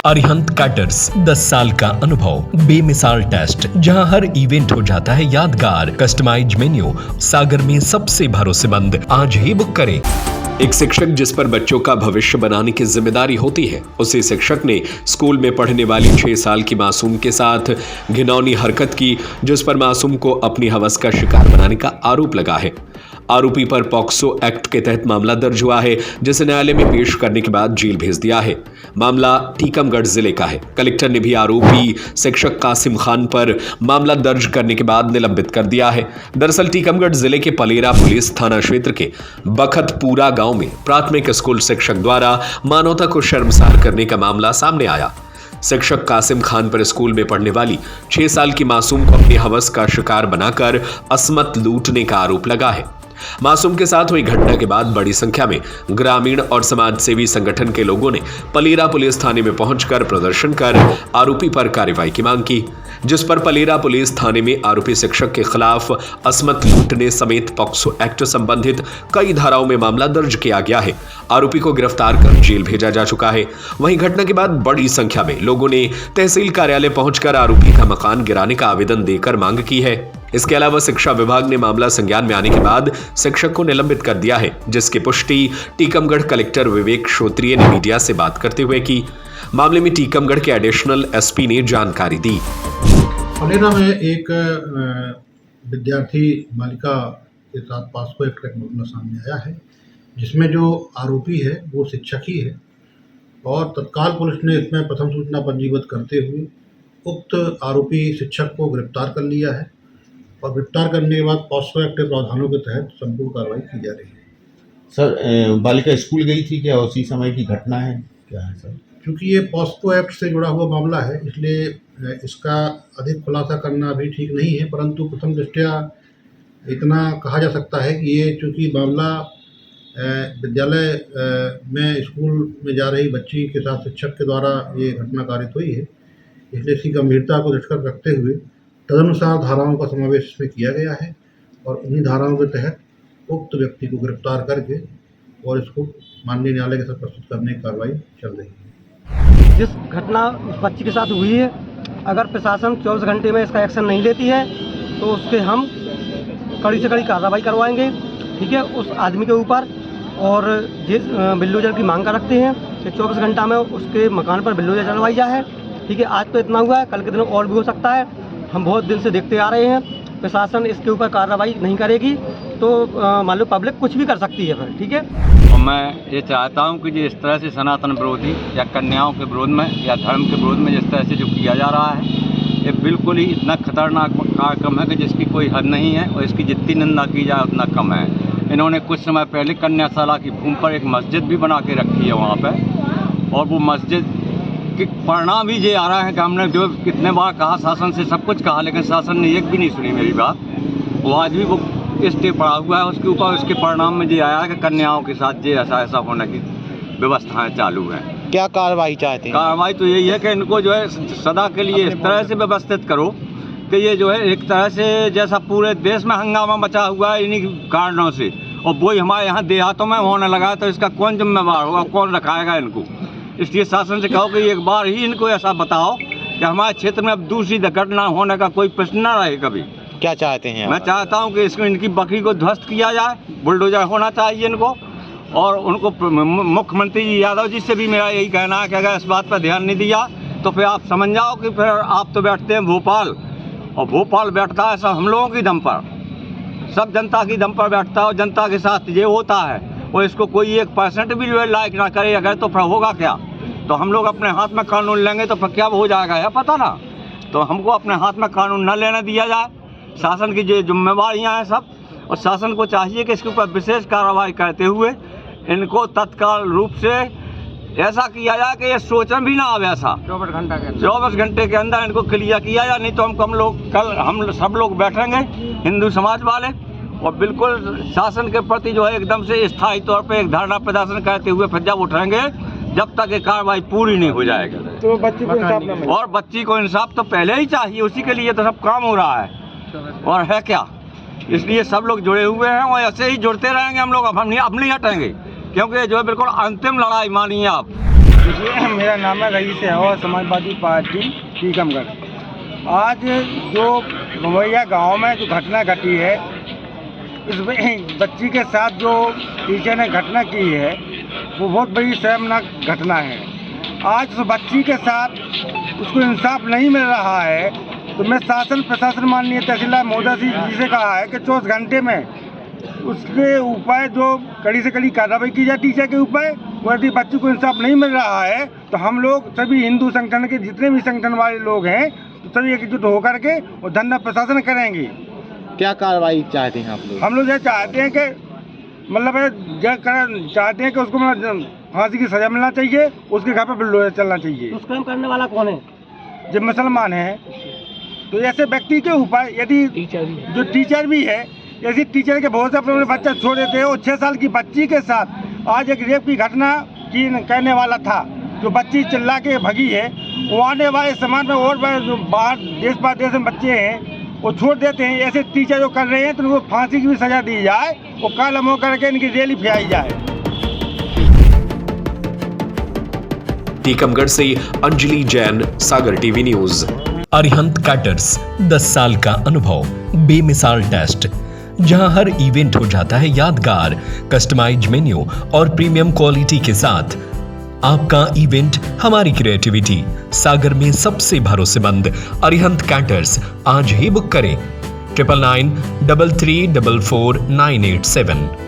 Arihant caterers 10 साल का अनुभव, बेमिसाल टेस्ट, जहां हर इवेंट हो जाता है यादगार। कस्टमाइज मेन्यू, सागर में सबसे भरोसेमंद। आज ही बुक करें। एक शिक्षक जिस पर बच्चों का भविष्य बनाने की जिम्मेदारी होती है, उसी शिक्षक ने स्कूल में पढ़ने वाली 6 साल की मासूम के साथ घिनौनी हरकत की, जिस पर मासूम को अपनी हवस का शिकार बनाने का आरोप लगा है। आरोपी पर पॉक्सो एक्ट के तहत मामला दर्ज हुआ है, जिसे न्यायालय में पेश करने के बाद जेल भेज दिया है। मामला टीकमगढ़ जिले का है। कलेक्टर ने भी आरोपी शिक्षक कासिम खान पर मामला दर्ज करने के बाद निलंबित कर दिया है। दरअसल टीकमगढ़ जिले के पलेरा पुलिस थाना क्षेत्र के बखतपुरा गांव में प्राथमिक स्कूल शिक्षक द्वारा मानवता को शर्मसार करने का मामला सामने आया। शिक्षक कासिम खान पर स्कूल में पढ़ने वाली 6 साल की मासूम को अपनी हवस का शिकार बनाकर असमत लूटने का आरोप लगा है। मासूम के साथ हुई घटना के बाद बड़ी संख्या में ग्रामीण और समाजसेवी संगठन के लोगों ने पलेरा पुलिस थाने में पहुंचकर प्रदर्शन कर आरोपी पर कार्रवाई की मांग की, जिस पर पलेरा पुलिस थाने में आरोपी शिक्षक के खिलाफ असमत लूटने समेत पॉक्सो एक्ट संबंधित कई धाराओं में मामला दर्ज किया गया है। आरोपी को गिरफ्तार कर जेल भेजा जा चुका है। वहीं घटना के बाद बड़ी संख्या में लोगों ने तहसील कार्यालय पहुंचकर आरोपी का मकान गिराने का आवेदन देकर मांग की है। इसके अलावा शिक्षा विभाग ने मामला संज्ञान में आने के बाद शिक्षक को निलंबित कर दिया है, जिसकी पुष्टि टीकमगढ़ कलेक्टर विवेक श्रोत्रिय ने मीडिया से बात करते हुए की। मामले में टीकमगढ़ के एडिशनल एसपी ने जानकारी दी। पलेरा में एक विद्यार्थी बालिका के साथ पॉक्सो एक्ट का मामला सामने आया है, जिसमें जो आरोपी है वो शिक्षक ही है और तत्काल पुलिस ने इसमें प्रथम सूचना पंजीबद्ध करते हुए उक्त आरोपी शिक्षक को गिरफ्तार कर लिया है और गिरफ्तार करने के बाद पॉक्सो एक्ट के प्रावधानों के तहत संपूर्ण कार्रवाई की जा रही है। सर, बालिका स्कूल गई थी क्या? उसी समय की घटना है क्या है सर? क्योंकि ये पॉक्सो एक्ट से जुड़ा हुआ मामला है, इसलिए इसका अधिक खुलासा करना भी ठीक नहीं है, परंतु प्रथम दृष्टया इतना कहा जा सकता है कि ये चूँकि मामला विद्यालय में स्कूल में जा रही बच्ची के साथ शिक्षक के द्वारा ये घटना कारित हुई है, इसलिए इसकी गंभीरता को दृष्टिगत रखते हुए तदनुसार धाराओं का समावेश इसमें किया गया है और उन्हीं धाराओं के तहत उक्त व्यक्ति को गिरफ्तार करके और इसको माननीय न्यायालय के साथ प्रस्तुत करने की कार्रवाई चल रही है। जिस घटना उस बच्ची के साथ हुई है, अगर प्रशासन 24 घंटे में इसका एक्शन नहीं लेती है तो उसके हम कड़ी से कड़ी कार्रवाई करवाएंगे, ठीक है, उस आदमी के ऊपर। और जिस बिल्डोजर की मांग कर रखते हैं कि 24 घंटा में उसके मकान पर बिल्डोजर चलवाई जाए, ठीक है। आज तो इतना हुआ है, कल के दिनों और भी हो सकता है। हम बहुत दिन से देखते आ रहे हैं, प्रशासन इसके ऊपर कार्रवाई नहीं करेगी तो मान लो पब्लिक कुछ भी कर सकती है फिर, ठीक है। और मैं ये चाहता हूँ कि जिस तरह से सनातन विरोधी या कन्याओं के विरोध में या धर्म के विरोध में जिस तरह से जो किया जा रहा है, ये बिल्कुल ही इतना खतरनाक कार्यक्रम है कि जिसकी कोई हद नहीं है और इसकी जितनी निंदा की जाए उतना कम है। इन्होंने कुछ समय पहले कन्याशाला की भूमि पर एक मस्जिद भी बना के रखी है वहाँ पर, और वो मस्जिद कि परिणाम भी ये आ रहा है कि हमने जो कितने बार कहा, शासन से सब कुछ कहा, लेकिन शासन ने एक भी नहीं सुनी मेरी बात। वो आज भी वो स्टे पड़ा हुआ है उसके ऊपर। उसके परिणाम में ये आया है कि कन्याओं के साथ ये ऐसा होने की व्यवस्थाएं चालू हैं। क्या कार्रवाई चाहते हैं? कार्रवाई तो यही है कि इनको जो है सदा के लिए इस तरह से व्यवस्थित करो कि ये जो है एक तरह से जैसा पूरे देश में हंगामा मचा हुआ है इन्हीं कारणों से, और वही हमारे यहाँ देहातों में होने लगा है, तो इसका कौन जिम्मेवार होगा, कौन रखाएगा इनको? इसलिए शासन से कहो कि एक बार ही इनको ऐसा बताओ कि हमारे क्षेत्र में अब दूसरी घटना होने का कोई प्रश्न न रहे कभी। क्या चाहते हैं? मैं चाहता हूं कि इसको इनकी बकरी को ध्वस्त किया जाए, बुलडोजर होना चाहिए इनको, और उनको मुख्यमंत्री जी यादव जी से भी मेरा यही कहना है कि अगर इस बात पर ध्यान नहीं दिया तो फिर आप समझ जाओ कि फिर आप तो बैठते हैं भोपाल, और भोपाल बैठता है सब हम लोगों की दम पर, सब जनता की दम पर बैठता है और जनता के साथ ये होता है। और इसको कोई 1% भी जो है लाइक ना करे अगर, तो फिर होगा क्या? तो हम लोग अपने हाथ में कानून लेंगे तो फिर क्या हो जाएगा है पता ना। तो हमको अपने हाथ में कानून न लेने दिया जाए। शासन की जो जिम्मेवारियाँ हैं सब, और शासन को चाहिए कि इसके ऊपर विशेष कार्रवाई करते हुए इनको तत्काल रूप से ऐसा किया जाए कि ये सोचना भी ना आवे। ऐसा 24 घंटे के अंदर इनको क्लियर किया जाए, नहीं तो हम सब लोग बैठेंगे हिंदू समाज वाले और बिल्कुल शासन के प्रति जो है एकदम से स्थायी तौर पे एक धरना प्रदर्शन करते हुए फिर जब उठेंगे जब तक ये कार्रवाई पूरी नहीं हो जाएगी। तो बच्ची को इंसाफ न मिले। और बच्ची को इंसाफ तो पहले ही चाहिए, उसी के लिए तो सब काम हो रहा है और है क्या। इसलिए सब लोग जुड़े हुए हैं और ऐसे ही जुड़ते रहेंगे हम लोग। अब हम नहीं हटेंगे, क्योंकि जो है बिल्कुल अंतिम लड़ाई मानिए आप। देखिए, मेरा नाम है रईस और समाजवादी पार्टी टीकमगढ़। आज जो गवैया गांव में जो घटना घटी है, इसमें बच्ची के साथ जो टीचर ने घटना की है वो बहुत बड़ी शर्मनाक घटना है। आज उस बच्ची के साथ उसको इंसाफ नहीं मिल रहा है, तो मैं शासन प्रशासन माननीय तहसीलदार महोदय जी से कहा है कि 24 घंटे में उसके ऊपर जो कड़ी से कड़ी कार्रवाई की जाए टीचर के ऊपर। यदि बच्ची को इंसाफ नहीं मिल रहा है तो हम लोग सभी हिंदू संगठन के जितने भी संगठन वाले लोग हैं तो सभी एकजुट होकर के और धरना प्रशासन करेंगे। क्या कार्रवाई चाहते हैं आप लोग? हम लोग ये चाहते हैं कि चाहते हैं कि उसको फांसी की सजा मिलना चाहिए, उसके घर पर बुलडोजर चलना चाहिए। दुष्कर्म करने वाला कौन है? जब मुसलमान है तो ऐसे व्यक्ति के ऊपर यदि जो टीचर भी है, ऐसे टीचर के बहुत से अपने बच्चा छोड़ देते हैं और 6 साल की बच्ची के साथ आज एक रेप की घटना की करने वाला था, जो बच्ची चिल्ला के भगी है। वो आने वाले समाज में और बाहर देश में बच्चे हैं वो छोड़ देते हैं। ऐसे टीचर जो कर रहे हैं तो उनको फांसी की भी सजा दी जाए और कालम करके इनकी रैली फैलाई जाए। टीकमगढ़ से अंजलि जैन, सागर टीवी न्यूज। अरिहंत कैटर्स, 10 साल का अनुभव, बेमिसाल टेस्ट, जहां हर इवेंट हो जाता है यादगार, कस्टमाइज मेन्यू और प्रीमियम क्वालिटी के साथ। आपका इवेंट हमारी क्रिएटिविटी। सागर में सबसे भरोसेमंद अरिहंत कैटर्स। आज ही बुक करें 9993344987।